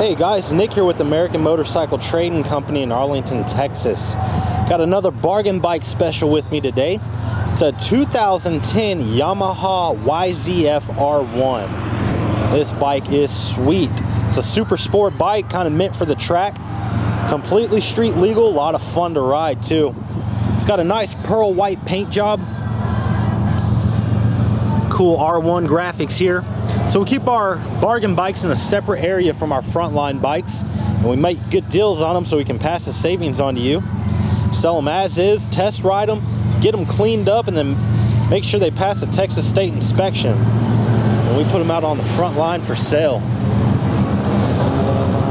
Hey guys, Nick here with American Motorcycle Trading Company in Arlington, Texas. Got another bargain bike special with me today. It's a 2010 Yamaha YZF R1. This bike is sweet. It's a super sport bike, kind of meant for the track. Completely street legal, a lot of fun to ride too. It's got a nice pearl white paint job. Cool R1 graphics here. So we keep our bargain bikes in a separate area from our frontline bikes, and we make good deals on them so we can pass the savings on to you. Sell them as is, test ride them, get them cleaned up, and then make sure they pass the Texas state inspection. And we put them out on the front line for sale.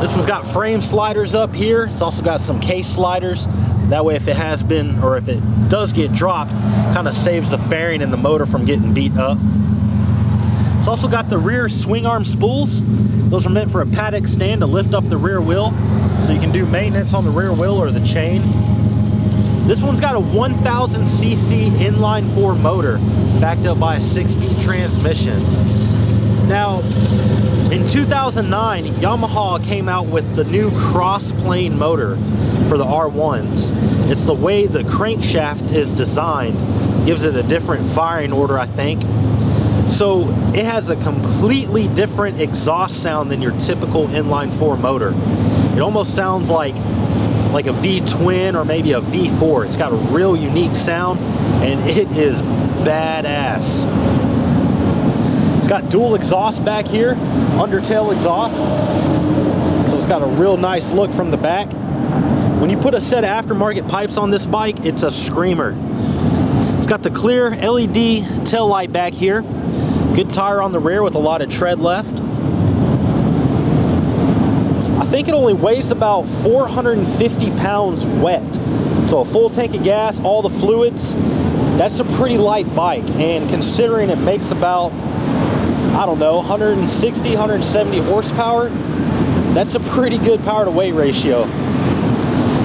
This one's got frame sliders up here. It's also got some case sliders. That way if it has been, or if it does get dropped, kind of saves the fairing and the motor from getting beat up. It's also got the rear swing arm spools. Those are meant for a paddock stand to lift up the rear wheel, so you can do maintenance on the rear wheel or the chain. This one's got a 1000cc inline 4 motor backed up by a 6-speed transmission. Now, in 2009, Yamaha came out with the new Crossplane motor for the R1s. It's the way the crankshaft is designed. Gives it a different firing order, I think. So it has a completely different exhaust sound than your typical inline 4 motor. It almost sounds like a V-twin or maybe a V4. It's got a real unique sound and it is badass. It's got dual exhaust back here, undertail exhaust. So it's got a real nice look from the back. When you put a set of aftermarket pipes on this bike, it's a screamer. It's got the clear LED tail light back here. Good tire on the rear with a lot of tread left. I think it only weighs about 450 pounds wet. So a full tank of gas, all the fluids, that's a pretty light bike. And considering it makes about, I don't know, 160, 170 horsepower, that's a pretty good power to weight ratio.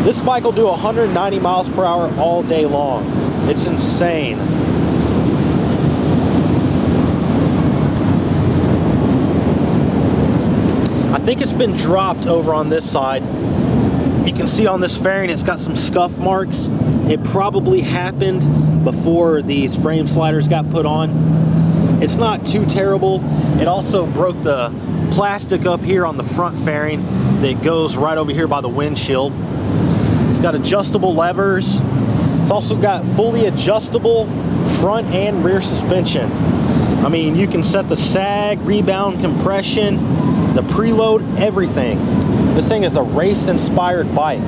This bike will do 190 miles per hour all day long. It's insane. I think it's been dropped over on this side. You can see on this fairing it's got some scuff marks. It probably happened before these frame sliders got put on. It's not too terrible. It also broke the plastic up here on the front fairing that goes right over here by the windshield. It's got adjustable levers. It's also got fully adjustable front and rear suspension. I mean, you can set the sag, rebound, compression, the preload, everything. This thing is a race-inspired bike.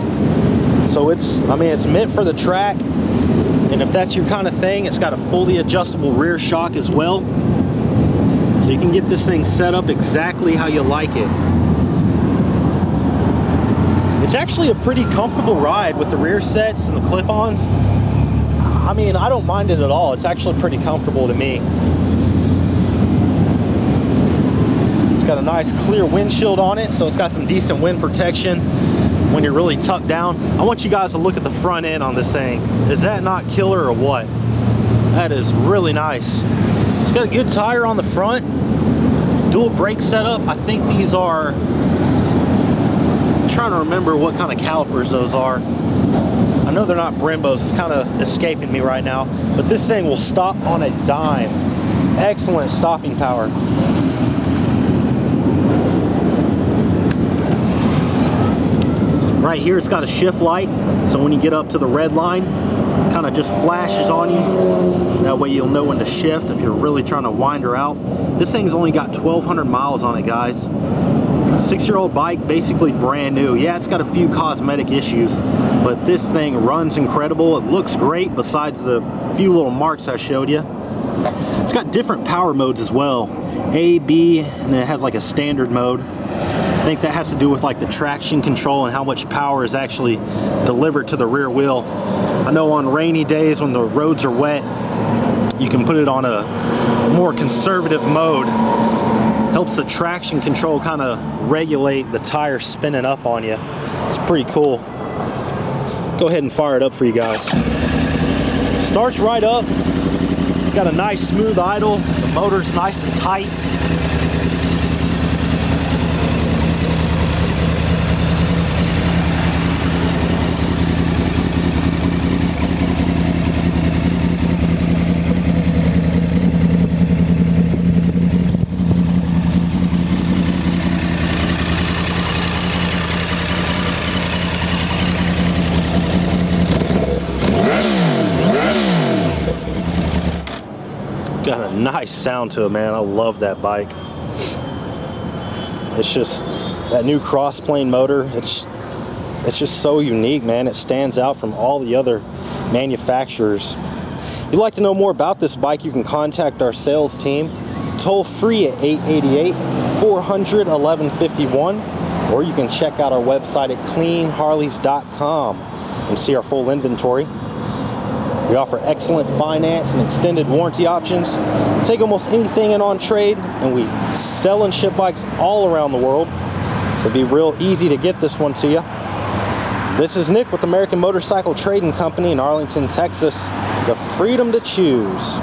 So it's meant for the track. And if that's your kind of thing, it's got a fully adjustable rear shock as well. So you can get this thing set up exactly how you like it. It's actually a pretty comfortable ride with the rear sets and the clip-ons. I mean, I don't mind it at all. It's actually pretty comfortable to me. It's got a nice clear windshield on it, so it's got some decent wind protection when you're really tucked down. I want you guys to look at the front end on this thing. Is that not killer or what? That is really nice. It's got a good tire on the front. Dual brake setup. I think these are, I'm trying to remember what kind of calipers those are. I know they're not Brembos, it's kind of escaping me right now, but this thing will stop on a dime. Excellent stopping power. Right here it's got a shift light, so when you get up to the red line, it kind of just flashes on you. That way you'll know when to shift if you're really trying to wind her out. This thing's only got 1,200 miles on it, guys. 6-year-old bike, basically brand new. Yeah, it's got a few cosmetic issues, but this thing runs incredible. It looks great besides the few little marks I showed you. It's got different power modes as well. A, B, and then it has like a standard mode. I think that has to do with like the traction control and how much power is actually delivered to the rear wheel. I know on rainy days when the roads are wet, you can put it on a more conservative mode. Helps the traction control kind of regulate the tire spinning up on you. It's pretty cool. Go ahead and fire it up for you guys. Starts right up. It's got a nice smooth idle. The motor's nice and tight. nice sound to it, man. I love that bike. It's just that new Crossplane motor. It's just so unique, man. It stands out from all the other manufacturers. If you'd like to know more about this bike, you can contact our sales team toll free at 888-400-1151, or you can check out our website at cleanharleys.com and see our full inventory. We offer excellent finance and extended warranty options. Take almost anything in on trade, and we sell and ship bikes all around the world. So it'd be real easy to get this one to you. This is Nick with American Motorcycle Trading Company in Arlington, Texas. The freedom to choose.